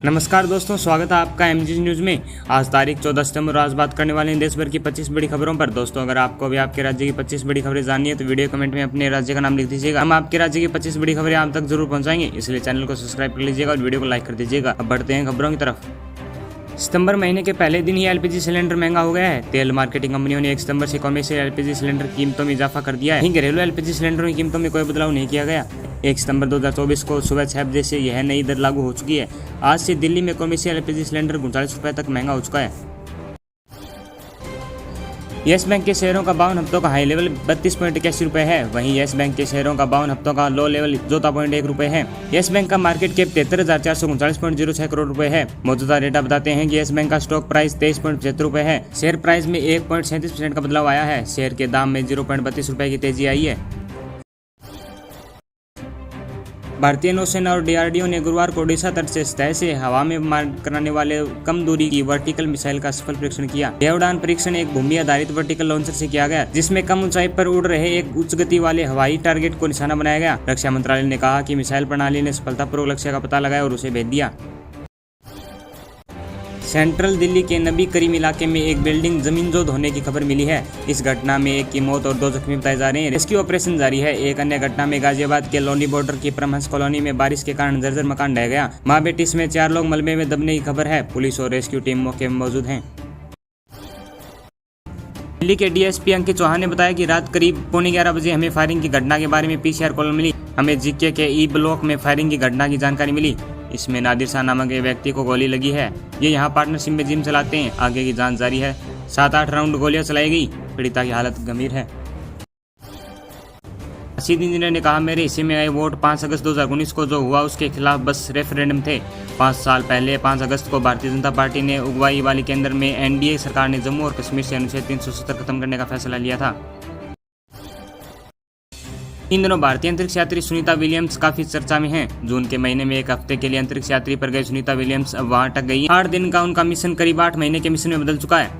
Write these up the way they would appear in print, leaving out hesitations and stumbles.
नमस्कार दोस्तों, स्वागत है आपका एमजी न्यूज में। आज तारीख 14 सितंबर। आज बात करने वाले हैं देश भर की 25 बड़ी खबरों पर। दोस्तों, अगर आपको भी आपके राज्य की 25 बड़ी खबरें जाननी है तो वीडियो कमेंट में अपने राज्य का नाम लिख दीजिएगा। हम आपके राज्य की 25 बड़ी खबरें आप तक जरूर पहुंचाएंगे, इसलिए चैनल को सब्सक्राइब कर लीजिएगा और वीडियो को लाइक कर दीजिएगा। अब बढ़ते हैं खबरों की तरफ। सितंबर महीने के पहले दिन ही एलपीजी सिलेंडर महंगा हो गया है। तेल मार्केटिंग कंपनियों ने 1 सितंबर से कमर्शियल एलपीजी सिलेंडर कीमतों में इजाफा कर दिया है। वहीं घरेलू एलपीजी सिलेंडरों की कीमतों में कोई बदलाव नहीं किया गया। 1 सितंबर 2024 को सुबह 6 बजे से यह नई दर लागू हो चुकी है। आज से दिल्ली में कमर्शियल एलपीजी सिलेंडर 39 रुपये तक महंगा हो चुका है। येस बैंक के शेयरों का 52 हफ्तों का हाई लेवल 32.81 रुपये है। वहीं येस बैंक के शेयरों का 52 हफ्तों का लो लेवल 14.1 रुपये है। येस बैंक का मार्केट कैप 73,439.06 करोड़ रुपए है। मौजूदा डेटा बताते हैं कि येस बैंक का स्टॉक प्राइस 23.75 रुपये है। शेयर प्राइस में 1.37% का बदलाव आया है। शेयर के दाम में 0.32 रुपये की तेजी आई है। भारतीय नौसेना और डीआरडीओ ने गुरुवार को ओडिशा तट से तय से हवा में मार कराने वाले कम दूरी की वर्टिकल मिसाइल का सफल परीक्षण किया। यह उड़ान परीक्षण एक भूमि आधारित वर्टिकल लॉन्चर से किया गया, जिसमें कम ऊंचाई पर उड़ रहे एक उच्च गति वाले हवाई टारगेट को निशाना बनाया गया। रक्षा मंत्रालय ने कहा कि मिसाइल प्रणाली ने सफलतापूर्वक लक्ष्य का पता लगाया और उसे भेज दिया। सेंट्रल दिल्ली के नबी करीम इलाके में एक बिल्डिंग जमींदोज होने की खबर मिली है। इस घटना में एक की मौत और 2 जख्मी बताए जा रहे हैं। रेस्क्यू ऑपरेशन जारी है। एक अन्य घटना में गाजियाबाद के लोनी बॉर्डर की परमहंस कॉलोनी में बारिश के कारण जर्जर मकान ढह गया। मां बेटी समेत 4 लोग मलबे में दबने की खबर है। पुलिस और रेस्क्यू टीम मौके में मौजूद हैं। दिल्ली के डीएसपी अंकित चौहान ने बताया कि रात करीब 11:15 बजे हमें फायरिंग की घटना के बारे में पीसीआर कॉल मिली। हमें जीके के ई ब्लॉक में फायरिंग की घटना की जानकारी मिली। इसमें नादिर शाह नामक एक व्यक्ति को गोली लगी है। ये यहाँ पार्टनरशिप में जिम चलाते हैं। आगे की जांच जारी है। 7-8 राउंड गोलियां चलाई गई। पीड़िता की हालत गंभीर है। रशीद इंजीनियर ने कहा, मेरे हिस्से में आए वोट 5 अगस्त 2019 को जो हुआ उसके खिलाफ बस रेफरेंडम थे। 5 साल पहले 5 अगस्त को भारतीय जनता पार्टी ने अगुवाई वाली केंद्र में एनडीए सरकार ने जम्मू और कश्मीर से अनुच्छेद 370 खत्म करने का फैसला लिया था। इन दिनों भारतीय अंतरिक्ष यात्री सुनीता विलियम्स काफी चर्चा में हैं। जून के महीने में एक हफ्ते के लिए अंतरिक्ष यात्री पर गई सुनीता विलियम्स अब वहां अटक गई। 8 दिन का उनका मिशन करीब 8 महीने के मिशन में बदल चुका है।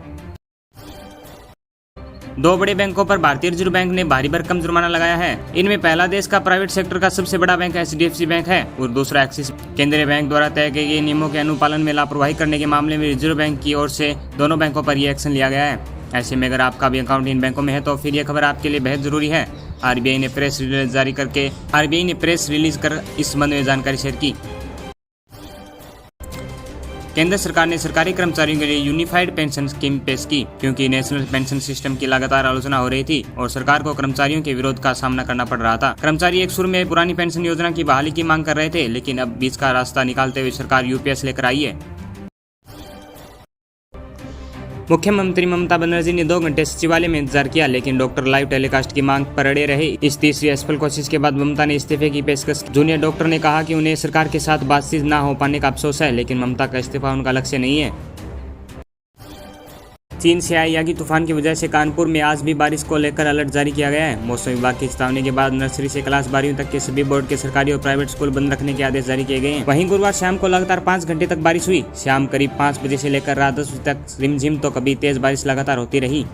2 बड़े बैंकों पर भारतीय रिजर्व बैंक ने भारी भरकम जुर्माना लगाया है। इनमें पहला देश का प्राइवेट सेक्टर का सबसे बड़ा बैंक एचडीएफसी बैंक है और दूसरा एक्सिस। केंद्रीय बैंक द्वारा तय किए गए नियमों के अनुपालन में लापरवाही करने के मामले में रिजर्व बैंक की ओर से दोनों बैंकों पर यह एक्शन लिया गया है। ऐसे में अगर आपका भी अकाउंट इन बैंकों में है तो फिर यह खबर आपके लिए बेहद जरूरी है। आरबीआई ने प्रेस रिलीज कर इस संबंध में जानकारी शेयर की। केंद्र सरकार ने सरकारी कर्मचारियों के लिए यूनिफाइड पेंशन स्कीम पेश की, क्योंकि नेशनल पेंशन सिस्टम की लगातार आलोचना हो रही थी और सरकार को कर्मचारियों के विरोध का सामना करना पड़ रहा था। कर्मचारी एक सुर में पुरानी पेंशन योजना की बहाली की मांग कर रहे थे, लेकिन अब बीच का रास्ता निकालते हुए सरकार यूपीएस लेकर आई है। मुख्यमंत्री ममता बनर्जी ने 2 घंटे सचिवालय में इंतजार किया, लेकिन डॉक्टर लाइव टेलीकास्ट की मांग पर अड़े रहे। इस तीसरी असफल कोशिश के बाद ममता ने इस्तीफे की पेशकश की। जूनियर डॉक्टर ने कहा कि उन्हें सरकार के साथ बातचीत न हो पाने का अफसोस है, लेकिन ममता का इस्तीफा उनका लक्ष्य नहीं है। चीन से आए यागी तूफान की वजह से कानपुर में आज भी बारिश को लेकर अलर्ट जारी किया गया है। मौसम विभाग की चेतावनी के बाद नर्सरी से क्लास 12वीं तक के सभी बोर्ड के सरकारी और प्राइवेट स्कूल बंद रखने के आदेश जारी किए गए हैं। वहीं गुरुवार शाम को लगातार 5 घंटे तक बारिश हुई। शाम करीब 5 बजे से लेकर रात 10 बजे तक रिमझिम तो कभी तेज बारिश लगातार होती रही।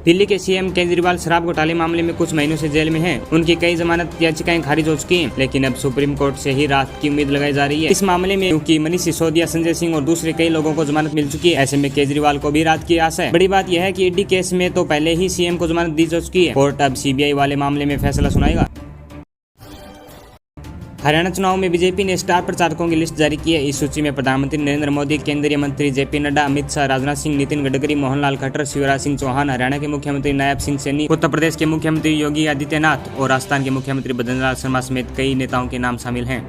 दिल्ली के सीएम केजरीवाल शराब घोटाले मामले में कुछ महीनों से जेल में हैं। उनकी कई जमानत याचिकाएं खारिज हो चुकी हैं, लेकिन अब सुप्रीम कोर्ट से ही राहत की उम्मीद लगाई जा रही है। इस मामले में क्योंकि मनीष सिसोदिया, संजय सिंह और दूसरे कई लोगों को जमानत मिल चुकी है, ऐसे में केजरीवाल को भी राहत की आस है। बड़ी बात यह है कि ईडी केस में तो पहले ही सीएम को जमानत दी जा चुकी है। कोर्ट अब सीबीआई वाले मामले में फैसला सुनाएगा। हरियाणा चुनाव में बीजेपी ने स्टार प्रचारकों की लिस्ट जारी की है। इस सूची में प्रधानमंत्री नरेंद्र मोदी, केंद्रीय मंत्री जेपी नड्डा, अमित शाह, राजनाथ सिंह, नितिन गडकरी, मोहनलाल खट्टर, शिवराज सिंह चौहान, हरियाणा के मुख्यमंत्री नायब सिंह सैनी, उत्तर प्रदेश के मुख्यमंत्री योगी आदित्यनाथ और राजस्थान के मुख्यमंत्री भजनलाल शर्मा समेत कई नेताओं के नाम शामिल हैं।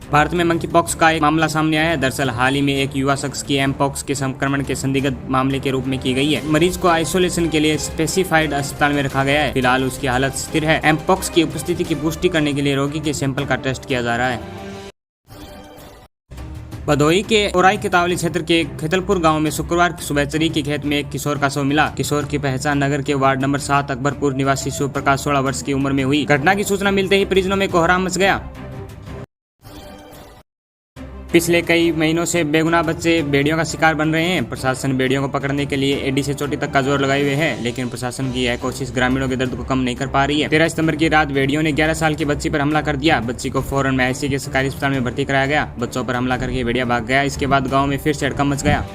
भारत में मंकी पॉक्स का एक मामला सामने आया है। दरअसल हाल ही में एक युवा शख्स की एम पॉक्स के संक्रमण के संदिग्ध मामले के रूप में की गई है। मरीज को आइसोलेशन के लिए स्पेसिफाइड अस्पताल में रखा गया है। फिलहाल उसकी हालत स्थिर है। एम पॉक्स की उपस्थिति की पुष्टि करने के लिए रोगी के सैंपल का टेस्ट किया जा रहा है। भदोही के ओराई केतावली क्षेत्र के खेतलपुर गांव में शुक्रवार सुबह चरी के खेत में एक किशोर का शव मिला। किशोर की पहचान नगर के वार्ड नंबर 7 अकबरपुर निवासी शिव प्रकाश 16 वर्ष की उम्र में हुई। घटना की सूचना मिलते ही परिजनों में कोहराम मच गया। पिछले कई महीनों से बेगुनाह बच्चे भेड़ियों का शिकार बन रहे हैं। प्रशासन भेड़ियों को पकड़ने के लिए एडी से चोटी तक का जोर लगाए हुए है, लेकिन प्रशासन की यह कोशिश ग्रामीणों के दर्द को कम नहीं कर पा रही है। 13 सितंबर की रात भेड़ियों ने 11 साल की बच्ची पर हमला कर दिया। बच्ची को फौरन महसी के सरकारी अस्पताल में भर्ती कराया गया। बच्चों पर हमला करके भेड़िया भाग गया। इसके बाद गाँव में फिर से हड़कंप मच गया।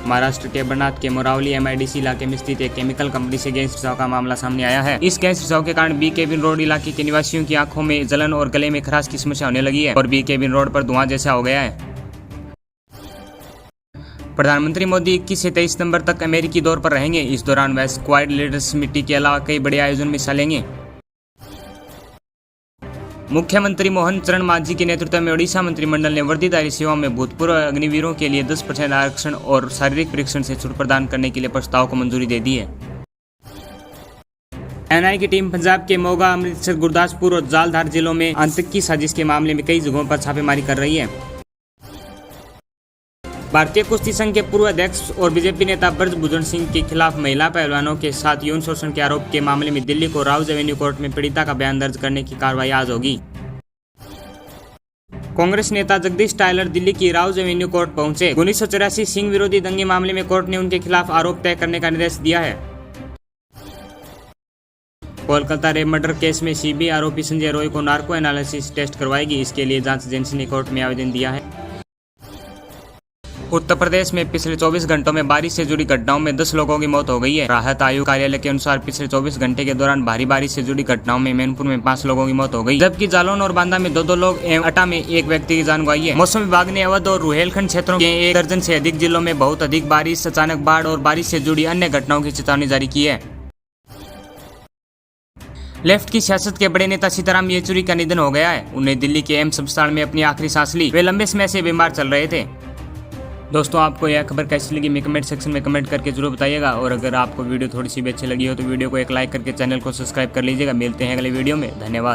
महाराष्ट्र के बरनाथ के मोरावली MIDC इलाके में स्थित एक केमिकल कंपनी से गैस रिसाव का मामला सामने आया है। इस गैस रिसाव के कारण बी केबिन रोड इलाके के निवासियों की आंखों में जलन और गले में खराश की समस्या होने लगी है और बी केबिन रोड पर धुआं जैसा हो गया है। प्रधानमंत्री मोदी 21 से 23 सितंबर तक अमेरिकी दौर पर रहेंगे। इस दौरान वह क्वाड लीडर्स मीटिंग के अलावा कई बड़े आयोजन में हिस्सा लेंगे। मुख्यमंत्री मोहन चरण मांझी के नेतृत्व में ओडिशा मंत्रिमंडल ने वर्दीधारी सेवाओं में भूतपूर्व अग्निवीरों के लिए 10% आरक्षण और शारीरिक परीक्षण से छूट प्रदान करने के लिए प्रस्ताव को मंजूरी दे दी है। NI की टीम पंजाब के मोगा, अमृतसर, गुरदासपुर और जालधार जिलों में आतंकी साजिश के मामले में कई जगहों पर छापेमारी कर रही है। भारतीय कुश्ती संघ के पूर्व अध्यक्ष और बीजेपी नेता ब्रजभूषण सिंह के खिलाफ महिला पहलवानों के साथ यौन शोषण के आरोप के मामले में दिल्ली को राउज एवेन्यू कोर्ट में पीड़िता का बयान दर्ज करने की कार्रवाई आज होगी। कांग्रेस नेता जगदीश टाइलर दिल्ली की राउज एवेन्यू कोर्ट पहुंचे। 1984 सिंह विरोधी दंगे मामले में कोर्ट ने उनके खिलाफ आरोप तय करने का निर्देश दिया है। कोलकाता रेप मर्डर केस में CBI आरोपी संजय रॉय को नार्को एनालिसिस टेस्ट करवाएगी। इसके लिए जांच एजेंसी ने कोर्ट में आवेदन दिया है। उत्तर प्रदेश में पिछले 24 घंटों में बारिश से जुड़ी घटनाओं में 10 लोगों की मौत हो गई है। राहत आयोग कार्यालय के अनुसार पिछले 24 घंटे के दौरान भारी बारिश से जुड़ी घटनाओं में मैनपुर में 5 लोगों की मौत हो गई, जबकि जालौन और बांदा में 2 लोग एवं अटा में 1 व्यक्ति की जान गई है। मौसम विभाग ने अवध और रुहेलखंड क्षेत्रों के 1 दर्जन से अधिक जिलों में बहुत अधिक बारिश, अचानक बाढ़ और बारिश से जुड़ी अन्य घटनाओं की चेतावनी जारी की है। लेफ्ट की सियासत के बड़े नेता सीताराम येचुरी का निधन हो गया है। उन्हें दिल्ली के एम्स अस्पताल में अपनी आखिरी सांस ली। वे लंबे समय से बीमार चल रहे थे। दोस्तों, आपको यह खबर कैसी लगी मैं कमेंट सेक्शन में कमेंट करके जरूर बताइएगा और अगर आपको वीडियो थोड़ी सी भी अच्छी लगी हो तो वीडियो को एक लाइक करके चैनल को सब्सक्राइब कर लीजिएगा। मिलते हैं अगले वीडियो में। धन्यवाद।